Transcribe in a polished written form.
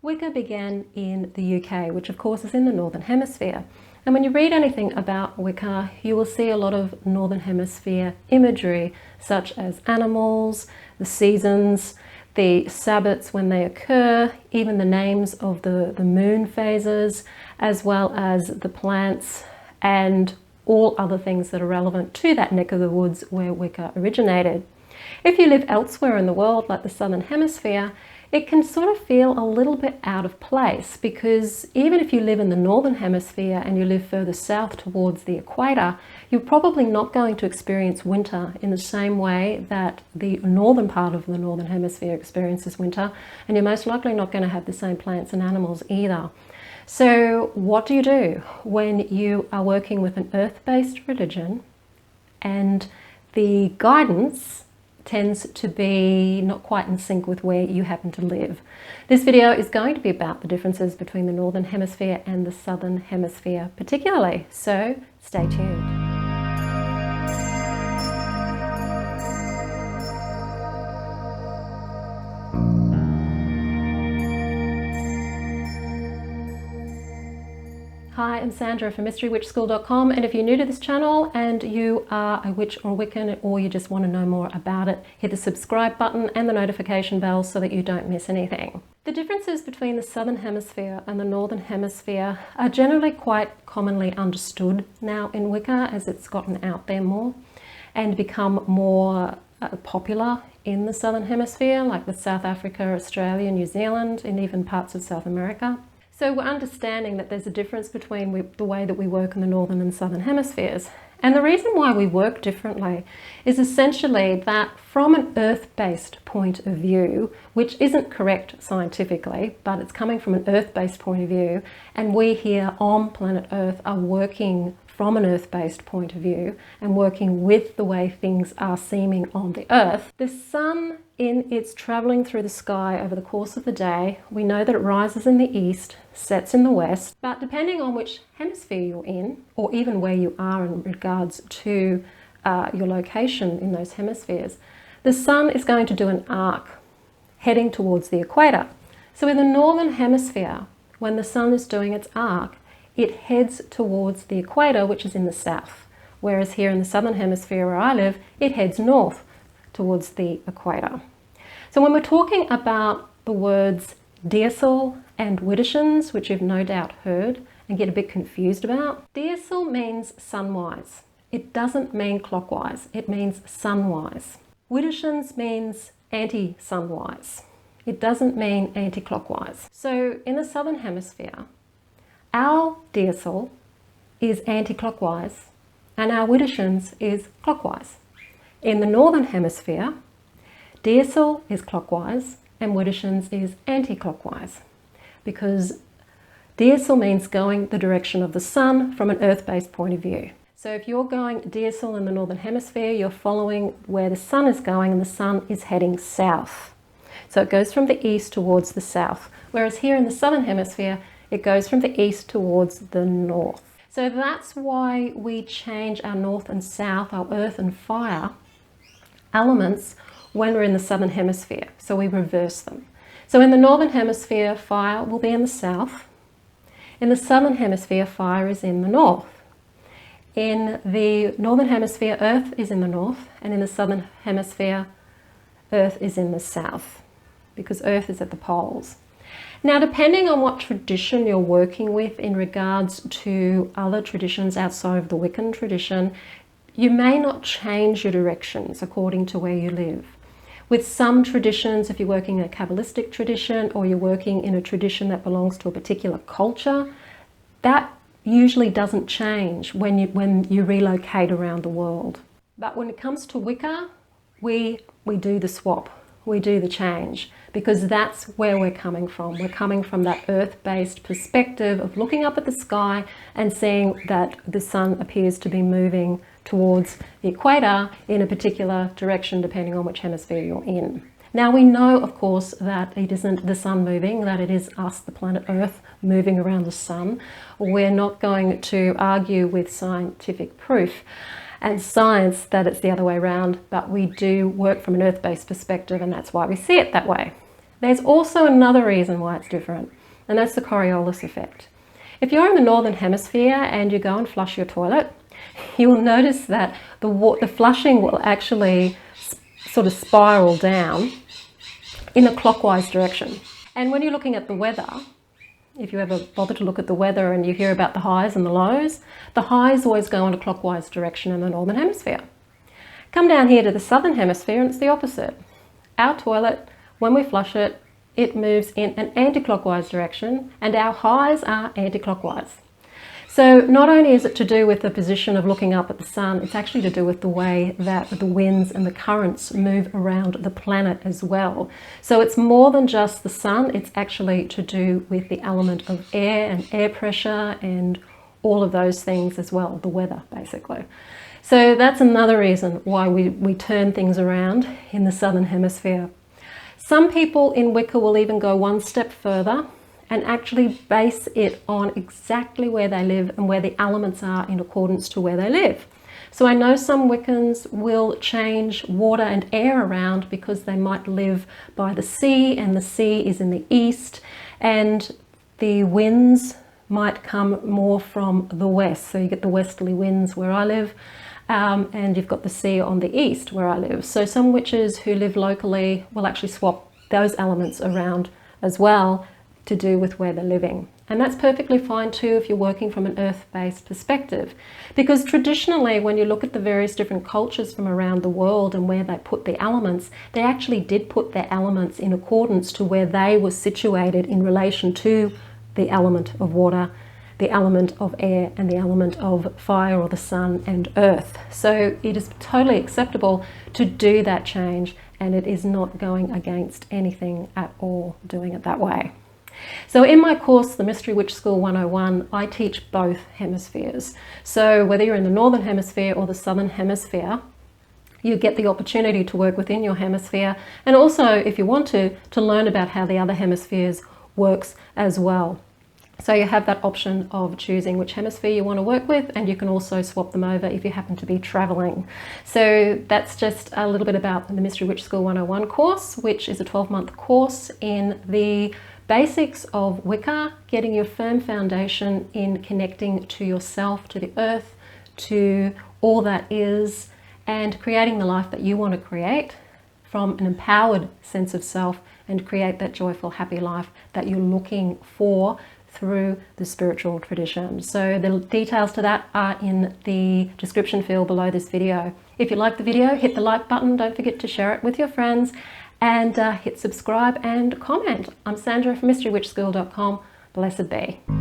Wicca began in the UK, which of course is in the Northern Hemisphere. And when you read anything about Wicca, you will see a lot of Northern Hemisphere imagery, such as animals, the seasons, the Sabbats when they occur, even the names of the moon phases, as well as the plants and all other things that are relevant to that neck of the woods where Wicca originated. If you live elsewhere in the world, like the Southern Hemisphere, it can sort of feel a little bit out of place, because even if you live in the Northern Hemisphere and you live further south towards the equator, you're probably not going to experience winter in the same way that the northern part of the Northern Hemisphere experiences winter, and you're most likely not going to have the same plants and animals either. So what do you do when you are working with an earth-based religion and the guidance tends to be not quite in sync with where you happen to live? This video is going to be about the differences between the Northern Hemisphere and the Southern Hemisphere particularly, so stay tuned. Hi, I'm Sandra from MysteryWitchSchool.com, and if you're new to this channel and you are a witch or Wiccan, or you just want to know more about it, hit the subscribe button and the notification bell so that you don't miss anything. The differences between the Southern Hemisphere and the Northern Hemisphere are generally quite commonly understood now in Wicca, as it's gotten out there more and become more popular in the Southern Hemisphere, like with South Africa, Australia, New Zealand, and even parts of South America. So we're understanding that there's a difference between the way that we work in the Northern and Southern Hemispheres. And the reason why we work differently is essentially that from an earth-based point of view, which isn't correct scientifically, but it's coming from an earth-based point of view, and we here on planet Earth are working from an earth-based point of view and working with the way things are seeming on the Earth. The sun, in its traveling through the sky over the course of the day, we know that it rises in the east, sets in the west, but depending on which hemisphere you're in, or even where you are in regards to your location in those hemispheres, the sun is going to do an arc heading towards the equator. So in the Northern Hemisphere, when the sun is doing its arc, it heads towards the equator, which is in the south. Whereas here in the Southern Hemisphere where I live, it heads north towards the equator. So when we're talking about the words Diasul and Widdershins, which you've no doubt heard and get a bit confused about, Diasul means sunwise. It doesn't mean clockwise, it means sunwise. Widdershins means anti-sunwise. It doesn't mean anti-clockwise. So in the Southern Hemisphere, our Diasul is anti-clockwise and our Widdershins is clockwise. In the Northern Hemisphere, Diasul is clockwise and Widdershins is anti-clockwise, because Diasul means going the direction of the sun from an earth-based point of view. So if you're going Diasul in the Northern Hemisphere, you're following where the sun is going, and the sun is heading south. So it goes from the east towards the south, whereas here in the Southern Hemisphere, it goes from the east towards the north. So that's why we change our north and south, our earth and fire elements when we're in the Southern Hemisphere. So we reverse them. So in the Northern Hemisphere, fire will be in the south. In the Southern Hemisphere, fire is in the north. In the Northern Hemisphere, earth is in the north, and in the Southern Hemisphere, earth is in the south, because earth is at the poles. Now, depending on what tradition you're working with in regards to other traditions outside of the Wiccan tradition, you may not change your directions according to where you live. With some traditions, if you're working in a Kabbalistic tradition or you're working in a tradition that belongs to a particular culture, that usually doesn't change when you relocate around the world. But when it comes to Wicca, we do the swap. We do the change, because that's where we're coming from. We're coming from that earth-based perspective of looking up at the sky and seeing that the sun appears to be moving towards the equator in a particular direction, depending on which hemisphere you're in. Now, we know, of course, that it isn't the sun moving, that it is us, the planet Earth, moving around the sun. We're not going to argue with scientific proof and science that it's the other way around, but we do work from an earth-based perspective, and that's why we see it that way. There's also another reason why it's different, and that's the Coriolis effect. If you're in the Northern Hemisphere and you go and flush your toilet, you will notice that the flushing will actually sort of spiral down in a clockwise direction. And when you're looking at the weather, if you ever bother to look at the weather and you hear about the highs and the lows, the highs always go in a clockwise direction in the Northern Hemisphere. Come down here to the Southern Hemisphere and it's the opposite. Our toilet, when we flush it, it moves in an anti-clockwise direction and our highs are anti-clockwise. So not only is it to do with the position of looking up at the sun, it's actually to do with the way that the winds and the currents move around the planet as well. So it's more than just the sun, it's actually to do with the element of air and air pressure and all of those things as well, the weather basically. So that's another reason why we turn things around in the Southern Hemisphere. Some people in Wicca will even go one step further and actually base it on exactly where they live and where the elements are in accordance to where they live. So I know some Wiccans will change water and air around because they might live by the sea and the sea is in the east and the winds might come more from the west. So you get the westerly winds where I live. And you've got the sea on the east where I live. So some witches who live locally will actually swap those elements around as well to do with where they're living. And that's perfectly fine too if you're working from an earth-based perspective. Because traditionally, when you look at the various different cultures from around the world and where they put the elements, they actually did put their elements in accordance to where they were situated in relation to the element of water, the element of air and the element of fire or the sun and earth. So it is totally acceptable to do that change and it is not going against anything at all doing it that way. So in my course, the Mystery Witch School 101, I teach both hemispheres. So whether you're in the Northern Hemisphere or the Southern Hemisphere, you get the opportunity to work within your hemisphere and also, if you want to learn about how the other hemispheres works as well. So you have that option of choosing which hemisphere you want to work with, and you can also swap them over if you happen to be traveling. So that's just a little bit about the Mystery Witch School 101 course, which is a 12-month course in the basics of Wicca, getting your firm foundation in connecting to yourself, to the earth, to all that is, and creating the life that you want to create from an empowered sense of self and create that joyful, happy life that you're looking for through the spiritual tradition. So the details to that are in the description field below this video. If you like the video, hit the like button, don't forget to share it with your friends, and hit subscribe and comment. I'm Sandra from MysteryWitchSchool.com. Blessed be.